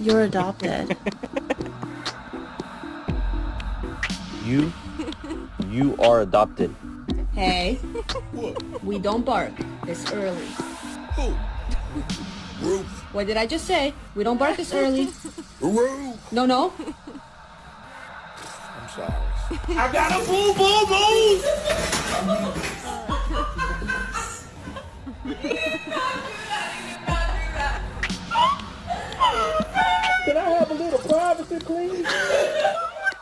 You're adopted. You are adopted. Hey, What? we don't bark this early. Who? Roof. What did I just say? We don't bark this early. Roof. No. I'm sorry. I got a boo boo boo. Can I have a little privacy, please?